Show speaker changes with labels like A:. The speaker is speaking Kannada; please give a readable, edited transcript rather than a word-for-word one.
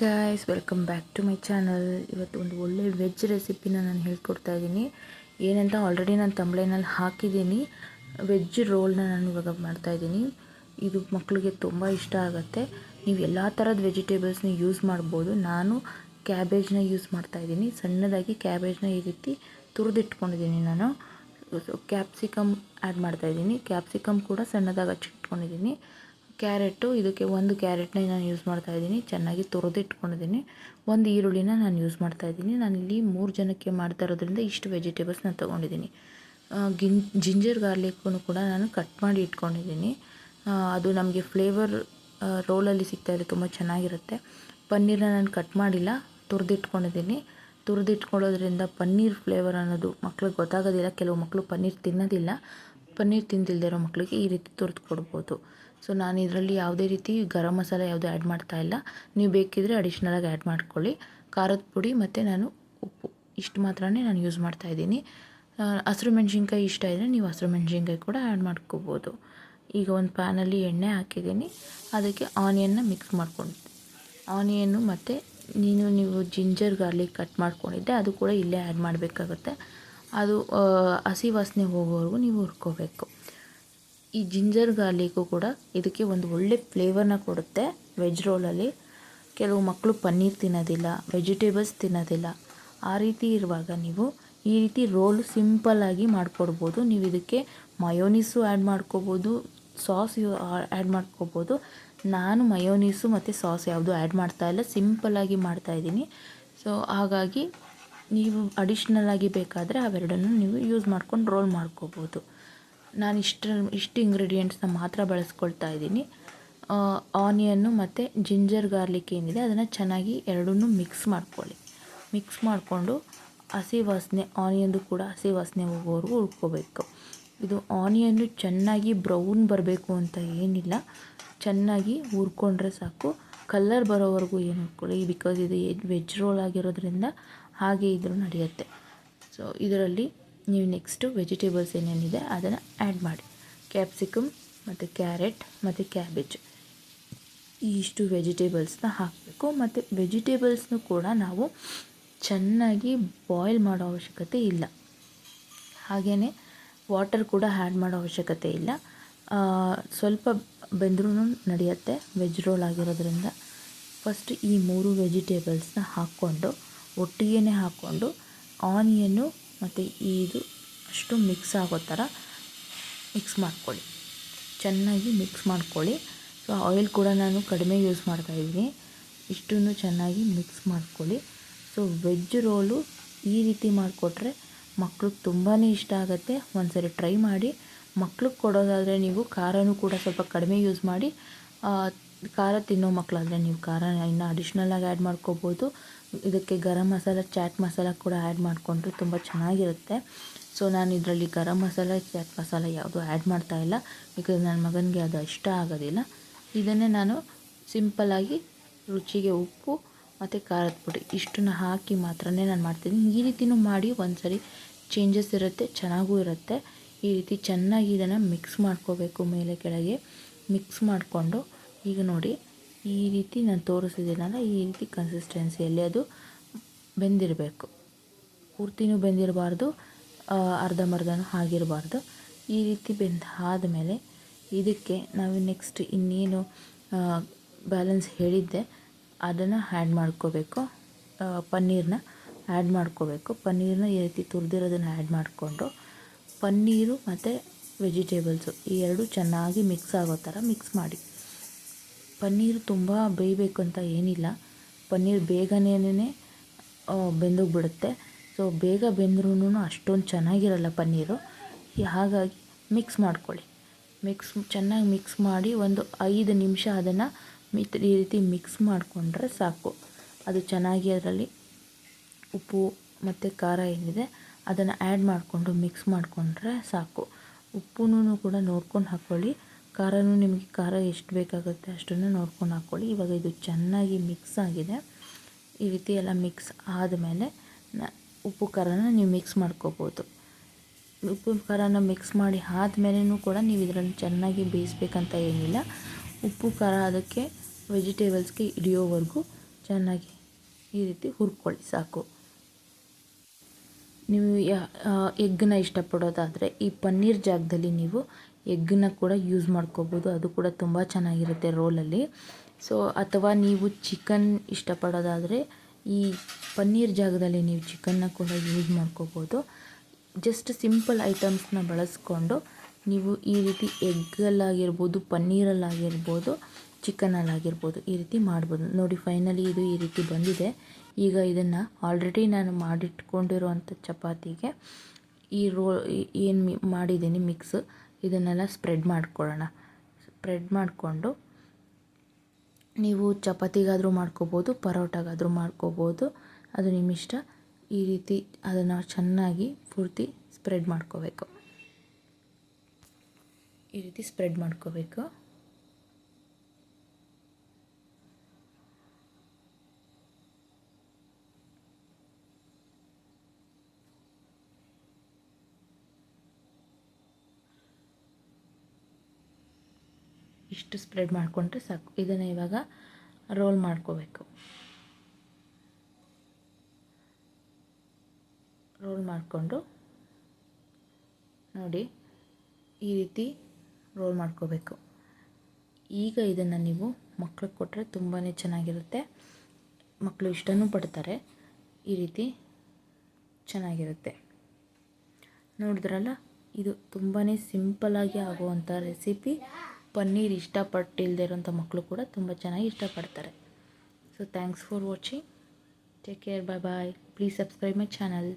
A: Guys, welcome back to my channel. ಇವತ್ತು ಒಂದು ಒಳ್ಳೆ ವೆಜ್ ರೆಸಿಪಿನ ನಾನು ಹೇಳ್ಕೊಡ್ತಾ ಇದ್ದೀನಿ. ಏನಂತ ಆಲ್ರೆಡಿ ನಾನು ತಮ್ಬ್ಲೈನಲ್ಲಿ ಹಾಕಿದ್ದೀನಿ. ವೆಜ್ ರೋಲ್ನ ನಾನು ಇವಾಗ ಮಾಡ್ತಾಯಿದ್ದೀನಿ. ಇದು ಮಕ್ಕಳಿಗೆ ತುಂಬ ಇಷ್ಟ ಆಗುತ್ತೆ. ನೀವು ಎಲ್ಲ ಥರದ ವೆಜಿಟೇಬಲ್ಸ್ನ ಯೂಸ್ ಮಾಡ್ಬೋದು. ನಾನು ಕ್ಯಾಬೇಜ್ನ ಯೂಸ್ ಮಾಡ್ತಾಯಿದ್ದೀನಿ. ಸಣ್ಣದಾಗಿ ಕ್ಯಾಬೇಜ್ನ ಈ ರೀತಿ ತುರಿದಿಟ್ಕೊಂಡಿದ್ದೀನಿ. ನಾನು ಕ್ಯಾಪ್ಸಿಕಮ್ ಆ್ಯಡ್ ಮಾಡ್ತಾಯಿದ್ದೀನಿ. ಕ್ಯಾಪ್ಸಿಕಮ್ ಕೂಡ ಸಣ್ಣದಾಗಿ ಹಚ್ಚಿಟ್ಕೊಂಡಿದ್ದೀನಿ. ಕ್ಯಾರೆಟು, ಇದಕ್ಕೆ ಒಂದು ಕ್ಯಾರೆಟ್ನ ನಾನು ಯೂಸ್ ಮಾಡ್ತಾಯಿದ್ದೀನಿ. ಚೆನ್ನಾಗಿ ತುರಿದಿಟ್ಕೊಂಡಿದ್ದೀನಿ. ಒಂದು ಈರುಳ್ಳಿನ ನಾನು ಯೂಸ್ ಮಾಡ್ತಾಯಿದ್ದೀನಿ. ನಾನಿಲ್ಲಿ 3 ಜನಕ್ಕೆ ಮಾಡ್ತಾ ಇರೋದ್ರಿಂದ ಇಷ್ಟು ವೆಜಿಟೇಬಲ್ಸ್ ನಾನು ತೊಗೊಂಡಿದ್ದೀನಿ. ಜಿಂಜರ್ ಗಾರ್ಲಿಕ್ಕೂ ಕೂಡ ನಾನು ಕಟ್ ಮಾಡಿ ಇಟ್ಕೊಂಡಿದ್ದೀನಿ. ಅದು ನಮಗೆ ಫ್ಲೇವರ್ ರೋಲಲ್ಲಿ ಸಿಗ್ತಾಯಿದೆ, ತುಂಬ ಚೆನ್ನಾಗಿರುತ್ತೆ. ಪನ್ನೀರನ್ನ ನಾನು ಕಟ್ ಮಾಡಿಲ್ಲ, ತುರಿದಿಟ್ಕೊಂಡಿದ್ದೀನಿ. ತುರಿದಿಟ್ಕೊಳ್ಳೋದ್ರಿಂದ ಪನ್ನೀರ್ ಫ್ಲೇವರ್ ಅನ್ನೋದು ಮಕ್ಳಿಗೆ ಗೊತ್ತಾಗೋದಿಲ್ಲ. ಕೆಲವು ಮಕ್ಕಳು ಪನ್ನೀರ್ ತಿನ್ನೋದಿಲ್ಲ. ಪನ್ನೀರ್ ತಿಂದಿಲ್ಲದೆ ಇರೋ ಮಕ್ಕಳಿಗೆ ಈ ರೀತಿ ತುರಿದು ಕೊಡ್ಬೋದು. ಸೊ ನಾನು ಇದರಲ್ಲಿ ಯಾವುದೇ ರೀತಿ ಗರಂ ಮಸಾಲೆ ಯಾವುದೂ ಆ್ಯಡ್ ಮಾಡ್ತಾಯಿಲ್ಲ. ನೀವು ಬೇಕಿದ್ದರೆ ಅಡಿಷ್ನಲಾಗಿ ಆ್ಯಡ್ ಮಾಡ್ಕೊಳ್ಳಿ. ಖಾರದ ಪುಡಿ ಮತ್ತು ನಾನು ಉಪ್ಪು ಇಷ್ಟು ಮಾತ್ರನೇ ನಾನು ಯೂಸ್ ಮಾಡ್ತಾಯಿದ್ದೀನಿ. ಹಸಿರು ಮೆಣಸಿನ್ಕಾಯಿ ಇಷ್ಟ ಇದ್ದರೆ ನೀವು ಹಸಿರು ಮೆಣಸಿನ್ಕಾಯಿ ಕೂಡ ಆ್ಯಡ್ ಮಾಡ್ಕೋಬೋದು. ಈಗ ಒಂದು ಪ್ಯಾನಲ್ಲಿ ಎಣ್ಣೆ ಹಾಕಿದ್ದೀನಿ. ಅದಕ್ಕೆ ಆನಿಯನ್ನ ಮಿಕ್ಸ್ ಮಾಡ್ಕೊಂಡಿದ್ದೆ. ಆನಿಯನ್ನು ಮತ್ತು ನೀವು ಜಿಂಜರ್ ಗಾರ್ಲಿಕ್ ಕಟ್ ಮಾಡ್ಕೊಂಡಿದ್ದೆ ಅದು ಕೂಡ ಇಲ್ಲೇ ಆ್ಯಡ್ ಮಾಡಬೇಕಾಗುತ್ತೆ. ಅದು ಹಸಿ ವಾಸನೆ ಹೋಗೋವರೆಗೂ ನೀವು ಹುರ್ಕೋಬೇಕು. ಈ ಜಿಂಜರ್ ಗಾರ್ಲಿಕ್ಕು ಕೂಡ ಇದಕ್ಕೆ ಒಂದು ಒಳ್ಳೆ ಫ್ಲೇವರ್ನ ಕೊಡುತ್ತೆ ವೆಜ್ ರೋಲಲ್ಲಿ. ಕೆಲವು ಮಕ್ಕಳು ಪನ್ನೀರ್ ತಿನ್ನೋದಿಲ್ಲ, ವೆಜಿಟೇಬಲ್ಸ್ ತಿನ್ನೋದಿಲ್ಲ. ಆ ರೀತಿ ಇರುವಾಗ ನೀವು ಈ ರೀತಿ ರೋಲ್ ಸಿಂಪಲ್ಲಾಗಿ ಮಾಡಿಕೊಡ್ಬೋದು. ನೀವು ಇದಕ್ಕೆ ಮಯೋನೀಸು ಆ್ಯಡ್ ಮಾಡ್ಕೋಬೋದು, ಸಾಸ್ ಆ್ಯಡ್ ಮಾಡ್ಕೋಬೋದು. ನಾನು ಮಯೋನೀಸು ಮತ್ತು ಸಾಸ್ ಯಾವುದೂ ಆ್ಯಡ್ ಮಾಡ್ತಾಯಿಲ್ಲ, ಸಿಂಪಲ್ಲಾಗಿ ಮಾಡ್ತಾಯಿದ್ದೀನಿ. ಸೊ ಹಾಗಾಗಿ ನೀವು ಅಡಿಷ್ನಲಾಗಿ ಬೇಕಾದರೆ ಅವೆರಡನ್ನು ನೀವು ಯೂಸ್ ಮಾಡ್ಕೊಂಡು ರೋಲ್ ಮಾಡ್ಕೋಬೋದು. ನಾನು ಇಷ್ಟು ಇಂಗ್ರೀಡಿಯೆಂಟ್ಸ್ನ ಮಾತ್ರ ಬಳಸ್ಕೊಳ್ತಾ ಇದ್ದೀನಿ. ಆನಿಯನ್ನು ಮತ್ತು ಜಿಂಜರ್ ಗಾರ್ಲಿಕ್ ಏನಿದೆ ಅದನ್ನು ಚೆನ್ನಾಗಿ ಎರಡನ್ನೂ ಮಿಕ್ಸ್ ಮಾಡ್ಕೊಳ್ಳಿ. ಮಿಕ್ಸ್ ಮಾಡಿಕೊಂಡು ಹಸಿ ವಾಸನೆ, ಆನಿಯನ್ದು ಕೂಡ ಹಸಿ ವಾಸನೆ ಹೋಗೋವರೆಗೂ ಹುರ್ಕೋಬೇಕು. ಇದು ಆನಿಯನ್ನು ಚೆನ್ನಾಗಿ ಬ್ರೌನ್ ಬರಬೇಕು ಅಂತ ಏನಿಲ್ಲ, ಚೆನ್ನಾಗಿ ಹುರ್ಕೊಂಡ್ರೆ ಸಾಕು. ಕಲರ್ ಬರೋವರೆಗೂ ಏನು ಹುರ್ಕೊಳ್ಳಿ, ಬಿಕಾಸ್ ಇದು ವೆಜ್ ರೋಲ್ ಆಗಿರೋದ್ರಿಂದ ಹಾಗೆ ಇದ್ರೂ ನಡೆಯುತ್ತೆ. ಸೊ ಇದರಲ್ಲಿ ನೀವು ನೆಕ್ಸ್ಟು ವೆಜಿಟೇಬಲ್ಸ್ ಏನೇನಿದೆ ಅದನ್ನು ಆ್ಯಡ್ ಮಾಡಿ. ಕ್ಯಾಪ್ಸಿಕಮ್ ಮತ್ತು ಕ್ಯಾರೆಟ್ ಮತ್ತು ಕ್ಯಾಬೇಜ್ ಇಷ್ಟು ವೆಜಿಟೇಬಲ್ಸ್ನ ಹಾಕಬೇಕು. ಮತ್ತು ವೆಜಿಟೇಬಲ್ಸ್ನು ಕೂಡ ನಾವು ಚೆನ್ನಾಗಿ ಬಾಯ್ಲ್ ಮಾಡೋ ಅವಶ್ಯಕತೆ ಇಲ್ಲ. ಹಾಗೆಯೇ ವಾಟರ್ ಕೂಡ ಆ್ಯಡ್ ಮಾಡೋ ಅವಶ್ಯಕತೆ ಇಲ್ಲ. ಸ್ವಲ್ಪ ಬೆಂದ್ರೂ ನಡೆಯುತ್ತೆ ವೆಜ್ ರೋಲ್ ಆಗಿರೋದ್ರಿಂದ. ಫಸ್ಟ್ ಈ 3 ವೆಜಿಟೇಬಲ್ಸ್ನ ಹಾಕ್ಕೊಂಡು ಒಟ್ಟಿಗೆ ಹಾಕ್ಕೊಂಡು ಆನಿಯನ್ನು ಮತ್ತು ಇದು ಅಷ್ಟು ಮಿಕ್ಸ್ ಆಗೋ ಥರ ಮಿಕ್ಸ್ ಮಾಡ್ಕೊಳ್ಳಿ. ಚೆನ್ನಾಗಿ ಮಿಕ್ಸ್ ಮಾಡ್ಕೊಳ್ಳಿ. ಸೊ ಆಯಿಲ್ ಕೂಡ ನಾನು ಕಡಿಮೆ ಯೂಸ್ ಮಾಡ್ತಾಯಿದ್ದೀನಿ. ಇಷ್ಟನ್ನು ಚೆನ್ನಾಗಿ ಮಿಕ್ಸ್ ಮಾಡ್ಕೊಳ್ಳಿ. ಸೊ ವೆಜ್ ರೋಲು ಈ ರೀತಿ ಮಾಡಿಕೊಟ್ರೆ ಮಕ್ಳಿಗೆ ತುಂಬಾ ಇಷ್ಟ ಆಗುತ್ತೆ. ಒಂದ್ಸರಿ ಟ್ರೈ ಮಾಡಿ. ಮಕ್ಳಿಗೆ ಕೊಡೋದಾದರೆ ನೀವು ಖಾರನೂ ಕೂಡ ಸ್ವಲ್ಪ ಕಡಿಮೆ ಯೂಸ್ ಮಾಡಿ. ಖಾರ ತಿನ್ನೋ ಮಕ್ಕಳಾದರೆ ನೀವು ಖಾರ ಇನ್ನೂ ಅಡಿಷ್ನಲಾಗಿ ಆ್ಯಡ್ ಮಾಡ್ಕೋಬೋದು. ಇದಕ್ಕೆ ಗರಂ ಮಸಾಲ, ಚಾಟ್ ಮಸಾಲ ಕೂಡ ಆ್ಯಡ್ ಮಾಡಿಕೊಂಡ್ರೆ ತುಂಬ ಚೆನ್ನಾಗಿರುತ್ತೆ. ಸೊ ನಾನು ಇದರಲ್ಲಿ ಗರಂ ಮಸಾಲ, ಚಾಟ್ ಮಸಾಲ ಯಾವುದೂ ಆ್ಯಡ್ ಮಾಡ್ತಾಯಿಲ್ಲ, ಬಿಕಾಸ್ ನನ್ನ ಮಗನಿಗೆ ಅದು ಇಷ್ಟ ಆಗೋದಿಲ್ಲ. ಇದನ್ನೇ ನಾನು ಸಿಂಪಲ್ಲಾಗಿ ರುಚಿಗೆ ಉಪ್ಪು ಮತ್ತು ಖಾರದ ಪುಡಿ ಇಷ್ಟನ್ನು ಹಾಕಿ ಮಾತ್ರನೇ ನಾನು ಮಾಡ್ತೀನಿ. ಈ ರೀತಿಯೂ ಮಾಡಿ ಒಂದ್ಸರಿ ಚೇಂಜಸ್ ಇರುತ್ತೆ, ಚೆನ್ನಾಗೂ ಇರುತ್ತೆ. ಈ ರೀತಿ ಚೆನ್ನಾಗಿ ಇದನ್ನು ಮಿಕ್ಸ್ ಮಾಡ್ಕೋಬೇಕು. ಮೇಲೆ ಕೆಳಗೆ ಮಿಕ್ಸ್ ಮಾಡಿಕೊಂಡು ಈಗ ನೋಡಿ ಈ ರೀತಿ ನಾನು ತೋರಿಸಿದ್ದೀನಲ್ಲ, ಈ ರೀತಿ ಕನ್ಸಿಸ್ಟೆನ್ಸಿಯಲ್ಲಿ ಅದು ಬೆಂದಿರಬೇಕು. ಪೂರ್ತಿನೂ ಬೆಂದಿರಬಾರ್ದು, ಅರ್ಧಂಬರ್ಧನೂ ಆಗಿರಬಾರ್ದು. ಈ ರೀತಿ ಆದಮೇಲೆ ಇದಕ್ಕೆ ನಾವು ನೆಕ್ಸ್ಟ್ ಇನ್ನೇನು ಬ್ಯಾಲೆನ್ಸ್ ಹೇಳಿದ್ದೆ ಅದನ್ನು ಆ್ಯಡ್ ಮಾಡ್ಕೋಬೇಕು. ಪನ್ನೀರನ್ನ ಆ್ಯಡ್ ಮಾಡ್ಕೋಬೇಕು. ಪನ್ನೀರನ್ನ ಈ ರೀತಿ ತುರಿದಿರೋದನ್ನು ಆ್ಯಡ್ ಮಾಡಿಕೊಂಡು ಪನ್ನೀರು ಮತ್ತು ವೆಜಿಟೇಬಲ್ಸು ಈ ಎರಡು ಚೆನ್ನಾಗಿ ಮಿಕ್ಸ್ ಆಗೋ ಥರ ಮಿಕ್ಸ್ ಮಾಡಿ. ಪನ್ನೀರು ತುಂಬ ಬೇಯಬೇಕು ಅಂತ ಏನಿಲ್ಲ. ಪನ್ನೀರ್ ಬೇಗನೇ ಬೆಂದೋಗ್ಬಿಡುತ್ತೆ. ಸೊ ಬೇಗ ಬೆಂದ್ರೂ ಅಷ್ಟೊಂದು ಚೆನ್ನಾಗಿರಲ್ಲ ಪನ್ನೀರು. ಹಾಗಾಗಿ ಮಿಕ್ಸ್ ಮಾಡ್ಕೊಳ್ಳಿ. ಚೆನ್ನಾಗಿ ಮಿಕ್ಸ್ ಮಾಡಿ ಒಂದು 5 ನಿಮಿಷ ಅದನ್ನು ಈ ರೀತಿ ಮಿಕ್ಸ್ ಮಾಡಿಕೊಂಡ್ರೆ ಸಾಕು. ಅದು ಚೆನ್ನಾಗಿ ಅದರಲ್ಲಿ ಉಪ್ಪು ಮತ್ತು ಖಾರ ಏನಿದೆ ಅದನ್ನು ಆ್ಯಡ್ ಮಾಡಿಕೊಂಡು ಮಿಕ್ಸ್ ಮಾಡಿಕೊಂಡ್ರೆ ಸಾಕು. ಉಪ್ಪುನೂ ಕೂಡ ನೋಡ್ಕೊಂಡು ಹಾಕ್ಕೊಳ್ಳಿ. ಖಾರನೂ ನಿಮಗೆ ಖಾರ ಎಷ್ಟು ಬೇಕಾಗುತ್ತೆ ಅಷ್ಟನ್ನು ನೋಡ್ಕೊಂಡು ಹಾಕ್ಕೊಳ್ಳಿ. ಇವಾಗ ಇದು ಚೆನ್ನಾಗಿ ಮಿಕ್ಸ್ ಆಗಿದೆ. ಈ ರೀತಿ ಎಲ್ಲ ಮಿಕ್ಸ್ ಆದಮೇಲೆ ಉಪ್ಪು ಖಾರನ ನೀವು ಮಿಕ್ಸ್ ಮಾಡ್ಕೋಬೋದು. ಉಪ್ಪು ಖಾರನ ಮಿಕ್ಸ್ ಮಾಡಿ ಆದಮೇಲೆಯೂ ಕೂಡ ನೀವು ಇದರಲ್ಲಿ ಚೆನ್ನಾಗಿ ಬೇಯಿಸ್ಬೇಕಂತ ಏನಿಲ್ಲ. ಉಪ್ಪು ಖಾರ ಅದಕ್ಕೆ ವೆಜಿಟೇಬಲ್ಸ್ಗೆ ಹಿಡಿಯೋವರೆಗೂ ಚೆನ್ನಾಗಿ ಈ ರೀತಿ ಹುರ್ಕೊಳ್ಳಿ ಸಾಕು. ನೀವು ಎಗ್ಗನ್ನ ಇಷ್ಟಪಡೋದಾದರೆ ಈ ಪನ್ನೀರ್ ಜಾಗದಲ್ಲಿ ನೀವು ಎಗ್ಗನ್ನ ಕೂಡ ಯೂಸ್ ಮಾಡ್ಕೋಬೋದು, ಅದು ಕೂಡ ತುಂಬ ಚೆನ್ನಾಗಿರುತ್ತೆ ರೋಲಲ್ಲಿ. ಸೊ ಅಥವಾ ನೀವು ಚಿಕನ್ ಇಷ್ಟಪಡೋದಾದರೆ ಈ ಪನ್ನೀರ್ ಜಾಗದಲ್ಲಿ ನೀವು ಚಿಕನ್ನ ಕೂಡ ಯೂಸ್ ಮಾಡ್ಕೋಬೋದು. ಜಸ್ಟ್ ಸಿಂಪಲ್ ಐಟಮ್ಸ್ನ ಬಳಸ್ಕೊಂಡು ನೀವು ಈ ರೀತಿ ಎಗ್ಗಲ್ಲಾಗಿರ್ಬೋದು, ಪನ್ನೀರಲ್ಲಾಗಿರ್ಬೋದು, ಚಿಕನಲ್ಲಾಗಿರ್ಬೋದು ಈ ರೀತಿ ಮಾಡ್ಬೋದು. ನೋಡಿ ಫೈನಲಿ ಇದು ಈ ರೀತಿ ಬಂದಿದೆ. ಈಗ ಇದನ್ನು ಆಲ್ರೆಡಿ ನಾನು ಮಾಡಿಟ್ಕೊಂಡಿರೋವಂಥ ಚಪಾತಿಗೆ ಈ ಏನು ಮಾಡಿದ್ದೀನಿ ಮಿಕ್ಸ್ ಇದನ್ನೆಲ್ಲ ಸ್ಪ್ರೆಡ್ ಮಾಡ್ಕೊಳ್ಳೋಣ. ಸ್ಪ್ರೆಡ್ ಮಾಡಿಕೊಂಡು ನೀವು ಚಪಾತಿಗಾದರೂ ಮಾಡ್ಕೋಬೋದು, ಪರೋಟಾಗಾದರೂ ಮಾಡ್ಕೋಬೋದು, ಅದು ನಿಮ್ಮ ಇಷ್ಟ. ಈ ರೀತಿ ಅದನ್ನು ಚೆನ್ನಾಗಿ ಪೂರ್ತಿ ಸ್ಪ್ರೆಡ್ ಮಾಡ್ಕೋಬೇಕು. ಈ ರೀತಿ ಸ್ಪ್ರೆಡ್ ಮಾಡ್ಕೋಬೇಕು. ಇಷ್ಟು ಸ್ಪ್ರೆಡ್ ಮಾಡಿಕೊಂಡ್ರೆ ಸಾಕು. ಇದನ್ನು ಇವಾಗ ರೋಲ್ ಮಾಡ್ಕೋಬೇಕು. ರೋಲ್ ಮಾಡಿಕೊಂಡು ನೋಡಿ ಈ ರೀತಿ ರೋಲ್ ಮಾಡ್ಕೋಬೇಕು. ಈಗ ಇದನ್ನು ನೀವು ಮಕ್ಳಿಗೆ ಕೊಟ್ಟರೆ ತುಂಬಾ ಚೆನ್ನಾಗಿರುತ್ತೆ, ಮಕ್ಕಳು ಇಷ್ಟನೂ ಪಡ್ತಾರೆ. ಈ ರೀತಿ ಚೆನ್ನಾಗಿರುತ್ತೆ. ನೋಡಿದ್ರಲ್ಲ, ಇದು ತುಂಬಾ ಸಿಂಪಲ್ಲಾಗಿ ಆಗುವಂಥ ರೆಸಿಪಿ. ಪನ್ನೀರ್ ಇಷ್ಟಪಟ್ಟಿಲ್ಲದೆ ಇರೋಂಥ ಮಕ್ಕಳು ಕೂಡ ತುಂಬ ಚೆನ್ನಾಗಿ ಇಷ್ಟಪಡ್ತಾರೆ. So thanks for watching. Take care. Bye bye. Please subscribe my channel.